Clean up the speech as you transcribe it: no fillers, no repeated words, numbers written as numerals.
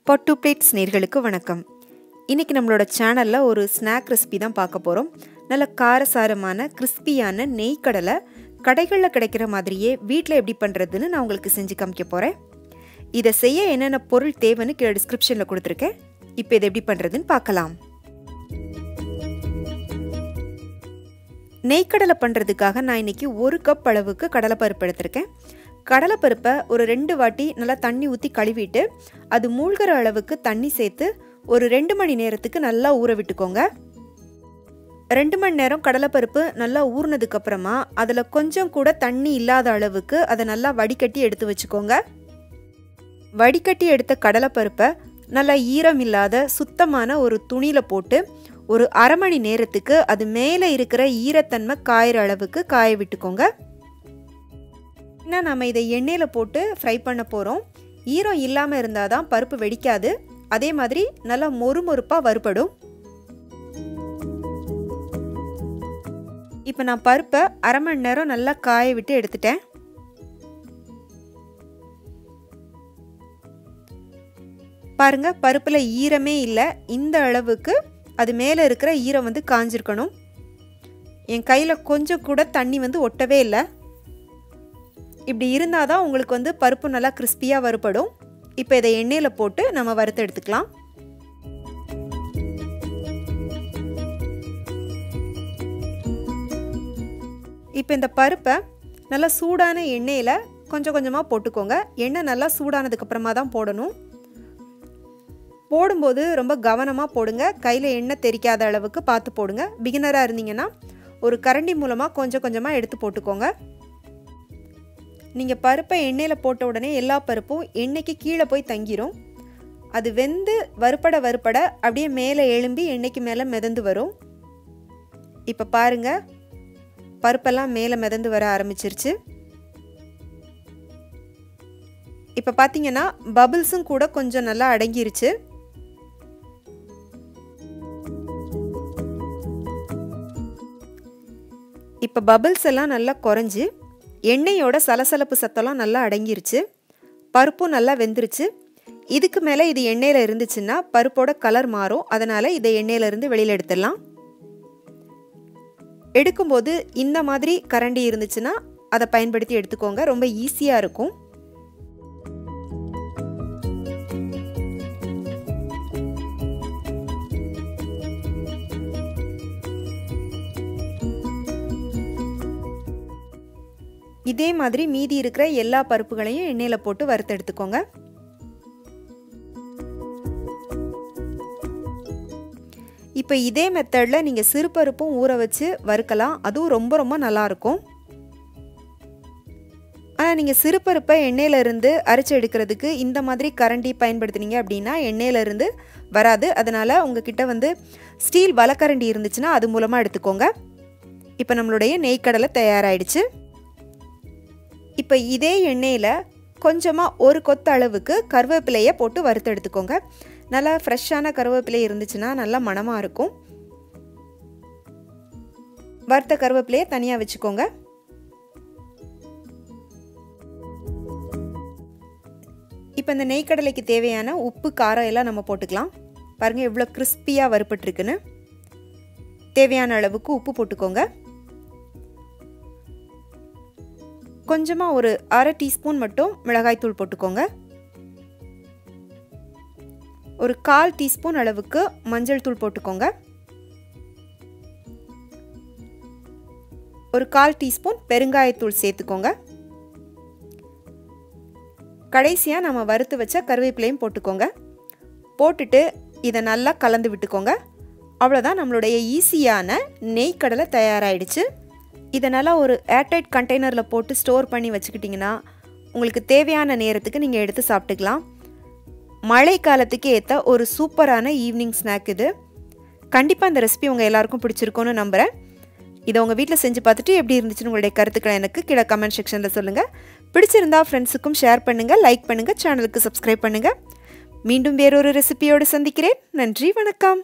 பொட்டு பிளேட்ஸ் நேர்களுக்கு வணக்கம். இன்னைக்கு நம்மளோட சேனல்ல ஒரு ஸ்நாக் ரெசிபி தான் பார்க்க போறோம். நல்ல காரசாரமான கிறிஸ்பியான நெய் கடலை கடைகளில் கிடைக்கிற மாதிரியே வீட்டில் எப்படி பண்ணுறதுன்னு நான் உங்களுக்கு செஞ்சு காமிக்க போகிறேன். இதை செய்ய என்னென்ன பொருள் தேவைன்னு கீழே டிஸ்கிரிப்ஷனில் கொடுத்துருக்கேன். இப்போ இதை எப்படி பண்ணுறதுன்னு பார்க்கலாம். நெய் கடலை பண்ணுறதுக்காக நான் இன்றைக்கி 1 கப் அளவுக்கு கடலைப்பருப்பு எடுத்திருக்கேன். கடலைப்பருப்பை ஒரு 2 வாட்டி நல்லா தண்ணி ஊற்றி கழுவிட்டு அது மூழ்கிற அளவுக்கு தண்ணி சேர்த்து ஒரு 2 மணி நேரத்துக்கு நல்லா ஊற விட்டுக்கோங்க. 2 மணி நேரம் கடலைப்பருப்பு நல்லா ஊறினதுக்கப்புறமா அதில் கொஞ்சம் கூட தண்ணி இல்லாத அளவுக்கு அதை நல்லா வடிகட்டி எடுத்து வச்சுக்கோங்க. வடிகட்டி எடுத்த கடலைப்பருப்பை நல்லா ஈரம் இல்லாத சுத்தமான ஒரு துணியில் போட்டு ஒரு அரை மணி நேரத்துக்கு அது மேலே இருக்கிற ஈரத்தன்மை காயிற அளவுக்கு காய விட்டுக்கோங்க. நம்ம இதை எண்ணெயில் போட்டு ஃப்ரை பண்ண போகிறோம். ஈரம் இல்லாமல் இருந்தால் தான் பருப்பு வெடிக்காது. அதே மாதிரி நல்லா மொறுமொறுப்பாக வறுபடும். இப்போ நான் பருப்பை அரை மணி நேரம் நல்லா காய விட்டு எடுத்துட்டேன். பாருங்க, பருப்பில் ஈரமே இல்லை. இந்த அளவுக்கு அது மேலே இருக்கிற ஈரம் வந்து காஞ்சிருக்கணும். என் கையில் கொஞ்சம் கூட தண்ணி வந்து ஒட்டவே இல்லை. இப்படி இருந்தால் தான் உங்களுக்கு வந்து பருப்பு நல்லா கிறிஸ்பியாக வறுபடும். இப்போ இதை எண்ணெயில் போட்டு நம்ம வறுத்து எடுத்துக்கலாம். இப்போ இந்த பருப்பை நல்லா சூடான எண்ணெயில் கொஞ்சம் கொஞ்சமாக போட்டுக்கோங்க. எண்ணெய் நல்லா சூடானதுக்கப்புறமா தான் போடணும். போடும்போது ரொம்ப கவனமாக போடுங்க. கையில் எண்ணெய் தெறிக்காத அளவுக்கு பார்த்து போடுங்க. பிகினராக இருந்தீங்கன்னா ஒரு கரண்டி மூலமாக கொஞ்சம் கொஞ்சமாக எடுத்து போட்டுக்கோங்க. நீங்கள் பருப்பை எண்ணெயில் போட்ட உடனே எல்லா பருப்பும் எண்ணெய்க்கு கீழே போய் தங்கிரும். அது வெந்து வறுபட வறுபட அப்படியே மேலே எழும்பி எண்ணெய்க்கு மேலே மிதந்து வரும். இப்போ பாருங்கள், பருப்பெல்லாம் மேலே மிதந்து வர ஆரம்பிச்சிருச்சு. இப்போ பார்த்தீங்கன்னா பபிள்ஸும் கூட கொஞ்சம் நல்லா அடங்கிருச்சு. இப்போ பபிள்ஸ் எல்லாம் நல்லா குறைஞ்சி எண்ணெயோட சலசலப்பு சத்தம்லாம் நல்லா அடங்கிருச்சு. பருப்பும் நல்லா வெந்துருச்சு. இதுக்கு மேலே இது எண்ணெயில் இருந்துச்சுன்னா பருப்போட கலர் மாறும். அதனால் இதை எண்ணெயிலேருந்து வெளியில் எடுத்துடலாம். எடுக்கும்போது இந்த மாதிரி கரண்டி இருந்துச்சுன்னா அதை பயன்படுத்தி எடுத்துக்கோங்க. ரொம்ப ஈஸியாக இருக்கும். இதே மாதிரி மீதி இருக்கிற எல்லா பருப்புகளையும் எண்ணெயில் போட்டு வறுத்து எடுத்துக்கோங்க. இப்போ இதே மெத்தடில் நீங்கள் சிறு பருப்பும் ஊற வச்சு வறுக்கலாம். அதுவும் ரொம்ப ரொம்ப நல்லாயிருக்கும். ஆனால் நீங்கள் சிறு பருப்பை எண்ணெயிலிருந்து அரைச்சி எடுக்கிறதுக்கு இந்த மாதிரி கரண்டி பயன்படுத்தினீங்க அப்படின்னா எண்ணெயிலிருந்து வராது. அதனால் உங்ககிட்ட வந்து ஸ்டீல் வலக்கரண்டி இருந்துச்சுன்னா அது மூலமாக எடுத்துக்கோங்க. இப்போ நம்மளுடைய நெய் கடலை தயாராகிடுச்சு. இப்போ இதே எண்ணெயில் கொஞ்சமாக ஒரு கொத்து அளவுக்கு கருவேப்பிலையை போட்டு வறுத்து எடுத்துக்கோங்க. நல்லா ஃப்ரெஷ்ஷான கருவேப்பிலை இருந்துச்சுன்னா நல்லா மணமாக இருக்கும். வறுத்த கருவேப்பிலையை தனியாக வச்சுக்கோங்க. இப்போ இந்த நெய் கடலைக்கு தேவையான உப்பு காரம் எல்லாம் நம்ம போட்டுக்கலாம். பாருங்கள் எவ்வளோ கிறிஸ்பியாக வறுபட்டுருக்குன்னு. தேவையான அளவுக்கு உப்பு போட்டுக்கோங்க. கொஞ்சமாக ஒரு அரை டீஸ்பூன் மட்டும் மிளகாய்த்தூள் போட்டுக்கோங்க. ஒரு 1/4 டீஸ்பூன் அளவுக்கு மஞ்சள் தூள் போட்டுக்கோங்க. ஒரு 1/4 டீஸ்பூன் பெருங்காயத்தூள் சேர்த்துக்கோங்க. கடைசியாக நம்ம வறுத்து வச்ச கருவேப்பிலையும் போட்டுக்கோங்க. போட்டுட்டு இதை நல்லா கலந்து விட்டுக்கோங்க. அவ்வளோதான், நம்மளுடைய ஈஸியான நெய் கடலை தயாராகிடுச்சு. இதனால் ஒரு ஏர்டைட் கண்டெய்னரில் போட்டு ஸ்டோர் பண்ணி வச்சுக்கிட்டிங்கன்னா உங்களுக்கு தேவையான நேரத்துக்கு நீங்கள் எடுத்து சாப்பிட்டுக்கலாம். மழை காலத்துக்கு ஏற்ற ஒரு சூப்பரான ஈவினிங் ஸ்நாக் இது. கண்டிப்பாக இந்த ரெசிபி உங்கள் எல்லாருக்கும் பிடிச்சிருக்கும்னு நம்புகிறேன். இதை உங்கள் வீட்டில் செஞ்சு பார்த்துட்டு எப்படி இருந்துச்சுன்னு உங்களுடைய கருத்துக்களை எனக்கு கீழே கமெண்ட் செக்ஷனில் சொல்லுங்கள். பிடிச்சிருந்தா ஃப்ரெண்ட்ஸுக்கும் ஷேர் பண்ணுங்கள், லைக் பண்ணுங்கள், சேனலுக்கு சப்ஸ்கிரைப் பண்ணுங்கள். மீண்டும் வேறொரு ரெசிபியோடு சந்திக்கிறேன். நன்றி, வணக்கம்.